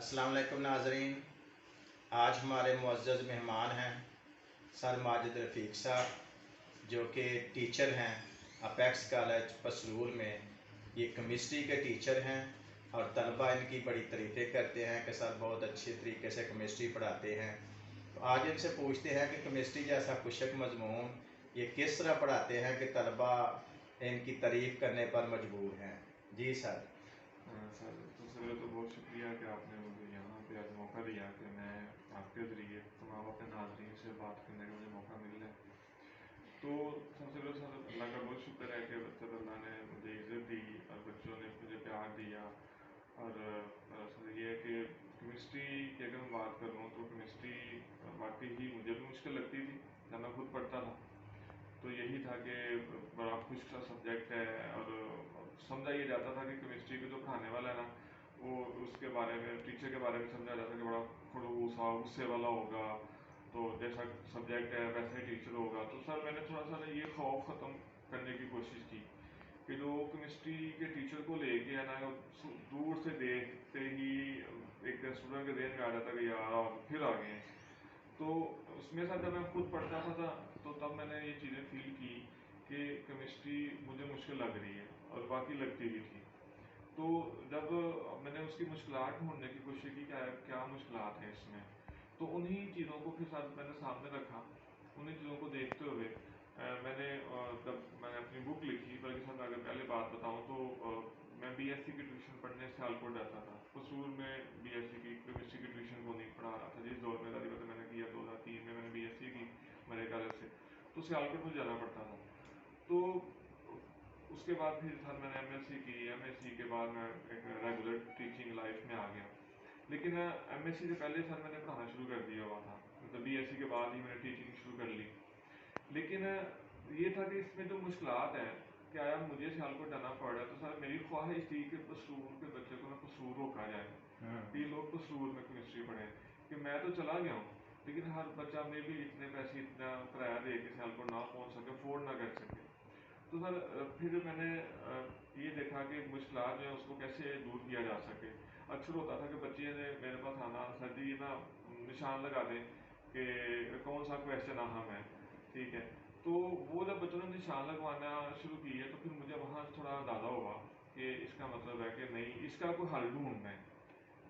अस्सलाम वालेकुम नाज़रीन। आज हमारे मुअज़्ज़ज़ मेहमान हैं सर माजिद रफ़ीक साहब, जो कि टीचर हैं अपेक्स कॉलेज पसरूर में। ये केमिस्ट्री के टीचर हैं और तलबा इनकी बड़ी तारीफ़ें करते हैं कि सर बहुत अच्छे तरीके से केमिस्ट्री पढ़ाते हैं। तो आज इनसे पूछते हैं कि केमिस्ट्री जैसा खुशक मज़मून ये किस तरह पढ़ाते हैं कि तलबा इनकी तारीफ़ करने पर मजबूर हैं। जी सर। सर सबसे पहले तो बहुत शुक्रिया कि आपने मुझे यहाँ पे आज मौका दिया कि मैं आपके ज़रिए तमाम अपने नाज़रीन से बात करने का मुझे मौका मिल रहा है। तो सबसे पहले सर अल्लाह का बहुत शुक्र है कि सर अल्लाह ने मुझे इज़्ज़त दी और बच्चों ने मुझे प्यार दिया। और सर ये है कि केमिस्ट्री की अगर मैं बात करूँ तो केमिस्ट्री वाकई ही मुझे भी मुश्किल लगती थी जब मैं खुद पढ़ता था। तो यही था कि बड़ा खुश सा सब्जेक्ट है और समझा ये जाता था कि केमिस्ट्री को जो पढ़ाने वाला है ना, वो उसके बारे में टीचर के बारे में समझा जाता कि बड़ा खड़ूस सा गुस्से वाला होगा, तो जैसा सब्जेक्ट है वैसा ही टीचर होगा। तो सर मैंने थोड़ा सा ये खौफ ख़त्म करने की कोशिश की कि जो केमिस्ट्री के टीचर को लेके है ना, दूर से देखते ही एक स्टूडेंट के जहन में आ जाता कि यार फिर आ गए। तो उसमें सर जब मैं खुद पढ़ता था तो तब मैंने ये चीज़ें फील की कि केमिस्ट्री मुझे मुश्किल लग रही है और बाकी लगती भी थी। तो जब मैंने उसकी मुश्किलात ढूंढने की कोशिश की क्या मुश्किलात हैं इसमें, तो उन्हीं चीज़ों को फिर साथ मैंने सामने रखा। उन्हीं चीज़ों को देखते हुए जब मैंने अपनी बुक लिखी, बल्कि सर अगर पहले बात बताऊँ तो मैं बीएससी की ट्यूशन पढ़ने सियालकोट जाता था। कसूर में बीएससी की केमिस्ट्री की ट्यूशन को नहीं पढ़ा रहा था। जिस दौर में दादी मैंने किया 2003 में मैंने बीएससी की मेरे कॉलेज से, तो सियालकोट मुझे जाना पड़ता था। तो उसके बाद फिर सर मैंने एमएससी की। एमएससी के बाद मैं एक रेगुलर टीचिंग लाइफ में आ गया। लेकिन एमएससी से पहले सर मैंने पढ़ाना शुरू कर दिया हुआ था, मतलब बीएससी के बाद ही मैंने टीचिंग शुरू कर ली। लेकिन ये था कि इसमें जो मुश्किलात हैं, क्या यार मुझे सियालकोट जाना पड़ रहा है, तो सर मेरी ख्वाहिश थी कि पसरूर के बच्चे को ना पसरूर रोका जाए कि लोग पसरूर में केमिस्ट्री पढ़ें। कि मैं तो चला गया हूँ, लेकिन हर बच्चा में भी इतने पैसे इतना किराया दे के सियालकोट ना पहुँच सके, अफोर्ड ना कर सके। तो सर फिर मैंने ये देखा कि मुश्किलात जो है उसको कैसे दूर किया जा सके। अक्सर होता था कि बच्चे ने मेरे पास आना, सर जी ना निशान लगा दें कि कौन सा क्वेश्चन अहम है, ठीक है। तो वो जब बच्चों ने निशान लगवाना शुरू किए तो फिर मुझे वहाँ थोड़ा अंदाज़ा हुआ कि इसका मतलब है कि नहीं, इसका कोई हल ढूंढना है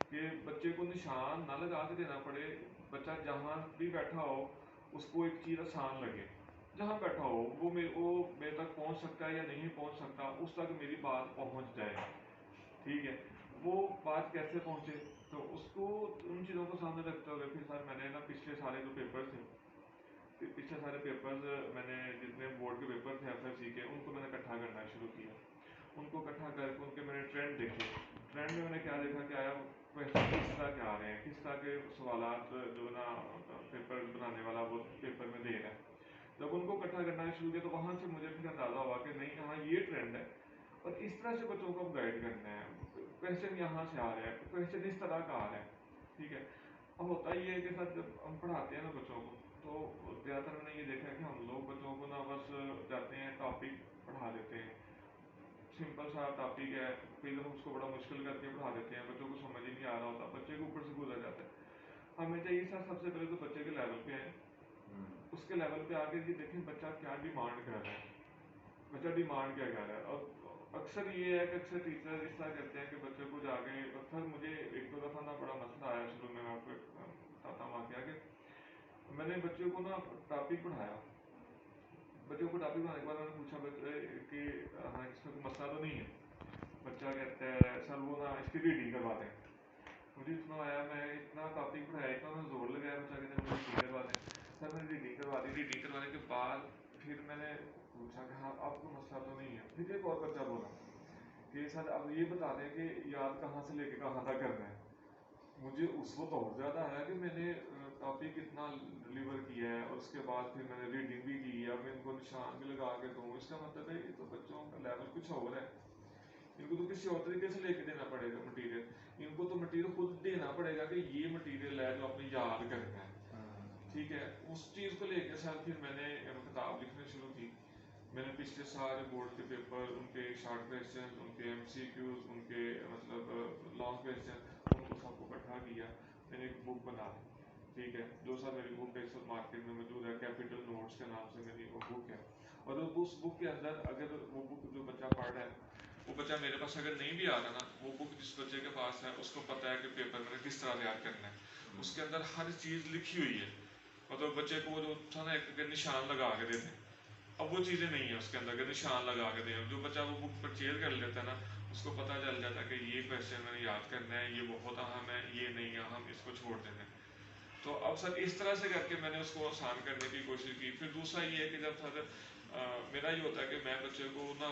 कि बच्चे को निशान ना लगा के देना पड़े। बच्चा जहाँ भी बैठा हो उसको एक चीज़ आसान लगे, जहाँ बैठा हो वो मेरे तक पहुँच सकता है या नहीं पहुँच सकता, उस तक मेरी बात पहुँच जाए, ठीक है। वो बात कैसे पहुँचे, तो उसको उन चीज़ों को सामने रखते हुए फिर सर मैंने ना पिछले सारे जो पेपर थे, पिछले सारे पेपर्स मैंने जितने बोर्ड के पेपर थे एफएससी के, उनको मैंने इकट्ठा करना शुरू किया। उनको इकट्ठा करके उनके मैंने ट्रेंड देखे। ट्रेंड में मैंने क्या देखा कि आया क्वेश्चन किस तरह के आ रहे हैं, किस तरह के सवालात जो ना पेपर बनाने वाला वो पेपर में दे रहा है। जब उनको इकट्ठा करना शुरू किया तो वहाँ से मुझे फिर अंदाज़ा हुआ कि नहीं, हाँ ये ट्रेंड है और इस तरह से बच्चों को गाइड करना है। क्वेश्चन यहाँ से आ रहा है, क्वेश्चन इस तरह का आ रहा है, ठीक है। अब होता ये है कि सर जब हम पढ़ाते हैं ना बच्चों को, तो ज़्यादातर मैंने ये देखा है कि हम लोग बच्चों को ना बस जाते हैं टॉपिक पढ़ा देते हैं, सिंपल सा टॉपिक है, फिर हम उसको बड़ा मुश्किल करके पढ़ा देते हैं, बच्चों को समझ ही नहीं आ रहा होता, बच्चे के ऊपर से गुजर जाता है। हमें चाहिए सर सबसे पहले तो बच्चे के लेवल पे है, उसके लेवल पे आके ये देखें बच्चा क्या डिमांड कर रहा है, बच्चा डिमांड क्या कर रहा है। और अक्सर ये है कि अक्सर टीचर इस तरह करते हैं कि बच्चे को जाके, अक्सर मुझे एक दो दफ़ा ना बड़ा मसला आया शुरू में, मैं आपको बताता हूँ क्या कि मैंने बच्चे को ना टॉपिक पढ़ाया। बच्चों को टॉपिक पढ़ाने के बाद मैंने पूछा बच्चे कि हाँ इसमें कोई मसला तो नहीं है। बच्चा कहता है सर वो ना इसकी रीडिंग करवा दें। मुझे इतना आया, मैं इतना टॉपिक पढ़ाया, इतना मैं जोर लगाया, बच्चा कहता है मुझे रीडिंग करवा दें। सर मैंने रीडिंग करवा दी। रीडिंग करवाने के बाद फिर मैंने पूछा कि हाँ आपको मसला तो नहीं है। फिर एक और बच्चा बोला कि सर अब ये बता दें कि याद कहाँ से लेके कहाँ तक करना है। मुझे उस वक्त और ज़्यादा आया कि मैंने टॉपिक इतना डिलीवर किया है और उसके बाद फिर मैंने रीडिंग भी की, अब मैं इनको निशान भी लगा के दूँ, इसका मतलब है ये तो बच्चों का लेवल कुछ और है। इनको तो किसी और तरीके से लेके देना पड़ेगा मटेरियल, इनको तो मटेरियल खुद देना पड़ेगा कि ये मटेरियल है जो आपने याद करना है, ठीक है। उस चीज़ को लेकर सर फिर मैंने किताब लिखनी शुरू की। मैंने पिछले सारे बोर्ड के पेपर, उनके शॉर्ट क्वेश्चन, उनके एमसीक्यूज, उनके मतलब लॉन्ग क्वेश्चन, उनको सबको इकट्ठा میں نے ایک بک بنا لی. ٹھیک ہے, جو سر میری بک اس وقت مارکیٹ میں موجود ہے, کیپٹل نوٹس کے نام سے میری وہ بک ہے. اور اس بک کے اندر اگر وہ بک جو بچہ پڑھ رہا ہے, وہ بچہ میرے پاس اگر نہیں بھی آ رہا نا, وہ بک جس بچے کے پاس ہے اس کو پتہ ہے کہ پیپر میں نے کس طرح تیار کرنا ہے. اس کے اندر ہر چیز لکھی ہوئی ہے. مطلب بچے کو جو تھا نا ایک نشان لگا کے دے دیں, اب وہ چیزیں نہیں ہیں اس کے اندر کہ نشان لگا کے دیں. جو بچہ وہ بک پرچیز کر لیتا ہے نا, اس کو پتہ چل جاتا ہے کہ یہ کویشچن میں نے یاد کرنا ہے, یہ بہت اہم ہے, یہ نہیں اہم, اس کو چھوڑ دینا ہے. تو اب سر اس طرح سے کر کے میں نے اس کو آسان کرنے کی کوشش کی. پھر دوسرا یہ ہے کہ جب سر میرا یہ ہوتا ہے کہ میں بچے کو نا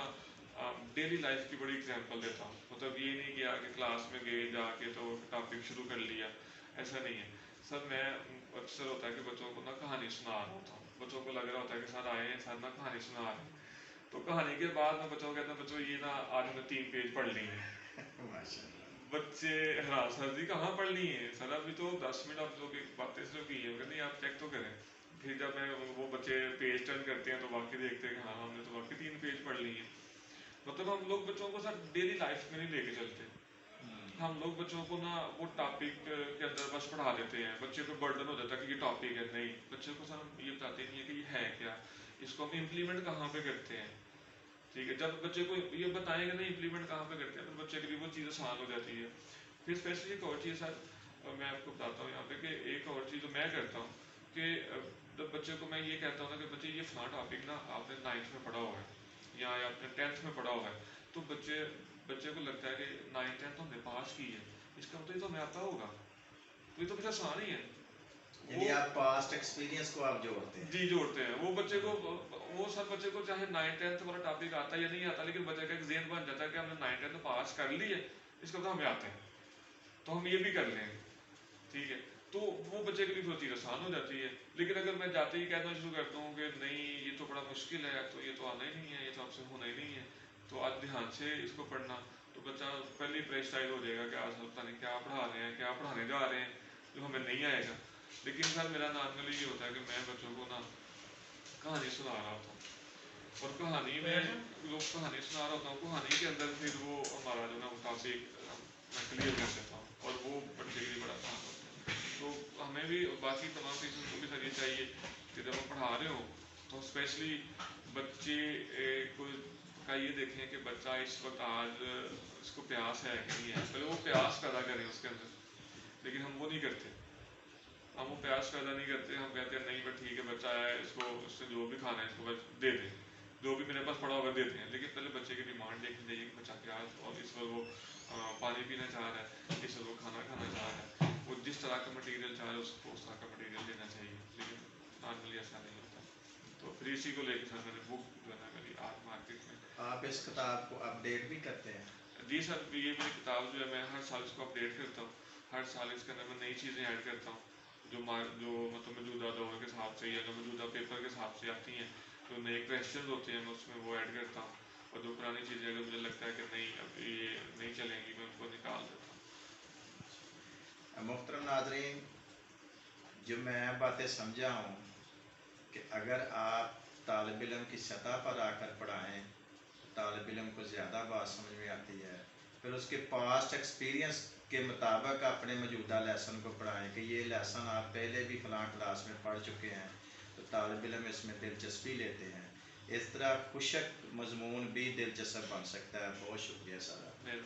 ڈیلی لائف کی بڑی اگزامپل دیتا ہوں. مطلب یہ نہیں کیا کہ کلاس میں گئے جا کے تو ٹاپک شروع کر لیا, ایسا نہیں ہے سر. میں اکثر ہوتا ہے کہ بچوں کو نا کہانی سنا رہا ہوتا ہوں. بچوں کو لگ رہا ہوتا ہے کہ سر آئے ہیں, سر نا کہانی سنا رہے ہیں. تو کہانی کے بعد میں بچوں کو کہتا ہوں بچوں یہ نا آج ہم نے 3 پیج پڑھ لی ہیں. بچے حیران, سر جی کہاں پڑھ لی ہیں سر, ابھی تو 10 منٹ آپ جو باتیں شروع کی ہیں, نہیں آپ چیک تو کریں. پھر جب میں وہ بچے پیج ٹرن کرتے ہیں تو واقعی دیکھتے ہیں کہ ہاں ہم نے تو واقعی 3 پیج پڑھ لی ہیں. مطلب ہم لوگ بچوں کو سر ڈیلی لائف میں نہیں لے کے چلتے. ہم لوگ بچوں کو نا وہ ٹاپک کے اندر بس پڑھا دیتے ہیں. بچے کو برڈن ہو جاتا ہے کہ یہ ٹاپک ہے. نہیں, بچے کو سر ہم یہ بتاتے نہیں ہے کہ یہ ہے کیا, اس کو ہم امپلیمنٹ کہاں پہ کرتے ہیں. ٹھیک ہے, جب بچے کو یہ بتائیں گے نہیں امپلیمنٹ کہاں پہ کرتے ہیں, تو بچے کے لیے وہ چیز آسان ہو جاتی ہے. پھر اسپیشلی ایک اور چیز سر میں آپ کو بتاتا ہوں یہاں پہ, کہ ایک اور چیز جو میں کرتا ہوں کہ جب بچے کو میں یہ کہتا ہوں نا کہ بچے یہ فلاں ٹاپک نا آپ نے 9th میں پڑھا ہوا ہے یا آپ نے 10th میں پڑھا ہوا ہے, تو بچے کو لگتا ہے کہ 9th 10th ہم نے پاس کی ہے, اس کا مطلب یہ تو ہمیں آتا ہوگا, تو یہ تو کچھ آسان ہی ہے. یعنی آپ پاسٹ ایکسپیرینس کو آپ جوڑتے ہیں. جی جوڑتے ہیں. وہ بچے کو وہ سب بچے کو چاہے 9th 10th والا ٹاپک آتا ہے یا نہیں آتا, لیکن بچے کا ایک ذہن بن جاتا ہے کہ ہم نے 9th 10th پاس کر لی ہے, اس کا مطلب ہمیں آتے ہیں, تو ہم یہ بھی کر لیں. ٹھیک ہے, تو وہ بچے کے لیے تھوڑی چیز آسان ہو جاتی ہے. لیکن اگر میں جاتے ہی کہنا شروع کرتا ہوں کہ نہیں یہ تو بڑا مشکل ہے, تو یہ تو آنا ہی نہیں ہے, یہ تو آپ سے ہونا ہی نہیں ہے, تو آج دھیان سے اس کو پڑھنا, تو بچہ پہلے پریشرائز ہو جائے گا کہ آج پتہ نہیں کیا پڑھا رہے ہیں, کیا پڑھانے جا رہے ہیں, جو ہمیں نہیں آئے گا. لیکن سر میرا نارملی یہ ہوتا ہے کہ میں بچوں کو نا کہانی سنا رہا ہوتا ہوں, اور کہانی میں لوگ کہانی سنا رہا ہوتا ہوں, کہانی کے اندر پھر وہ ہمارا جو نا ٹاپک میں کلیئر کر دیتا ہوں, اور وہ بچے کے لیے بڑا آسان ہوتا ہے. تو ہمیں بھی باقی تمام ٹیچرس کو بھی سر یہ چاہیے کہ جب ہم پڑھا رہے ہوں تو اسپیشلی بچے کو کا یہ دیکھیں کہ بچہ اس وقت آج اس کو پیاس ہے کہ نہیں ہے. پہلے وہ پیاس پیدا کریں اس کے اندر, لیکن ہم وہ نہیں کرتے. ہم وہ پیاس پیدا نہیں کرتے. ہم کہتے ہیں نہیں بس ٹھیک ہے بچہ ہے, اس کو اس سے جو بھی کھانا ہے اس کو بس دے دیں, جو بھی میرے پاس پڑا ہوا دیتے ہیں. لیکن پہلے بچے کی ڈیمانڈ دیکھنی چاہیے کہ بچہ پیاس, اور اس وقت وہ پانی پینا چاہ رہا ہے, اس وقت وہ کھانا کھانا چاہ رہا ہے, وہ جس طرح کا مٹیریل چاہ رہا ہے اس کو اس طرح کا مٹیریل دینا چاہیے. لیکن نارملی ایسا نہیں ہوتا. تو پھر اسی کو لے کے سر میں نے بک جو ہے نا میری آج مارکیٹ میں. آپ اس کتاب کو اپڈیٹ بھی کرتے ہیں؟ جی سر, یہ میری کتاب جو ہے میں ہر سال اس کو اپڈیٹ کرتا ہوں. ہر سال اس کے اندر میں نئی چیزیں ایڈ کرتا ہوں جو مطلب موجودہ دور کے حساب سے یا جو موجودہ پیپر کے حساب سے آتی ہیں. جو نئے کویشچنز ہوتے ہیں میں اس میں وہ ایڈ کرتا ہوں, اور جو پرانی چیزیں اگر مجھے لگتا ہے کہ نہیں اب یہ نہیں چلیں گی میں ان کو نکال دیتا ہوں. محترم ناظرین, جو میں باتیں سمجھا ہوں کہ اگر آپ طالب علم کی سطح پر آ کر پڑھائیں طالب علم کو زیادہ بات سمجھ میں آتی ہے. پھر اس کے پاسٹ ایکسپیرینس کے مطابق اپنے موجودہ لیسن کو پڑھائیں کہ یہ لیسن آپ پہلے بھی فلاں کلاس میں پڑھ چکے ہیں, تو طالب علم اس میں دلچسپی لیتے ہیں. اس طرح خشک مضمون بھی دلچسپ بن سکتا ہے. بہت شکریہ سر.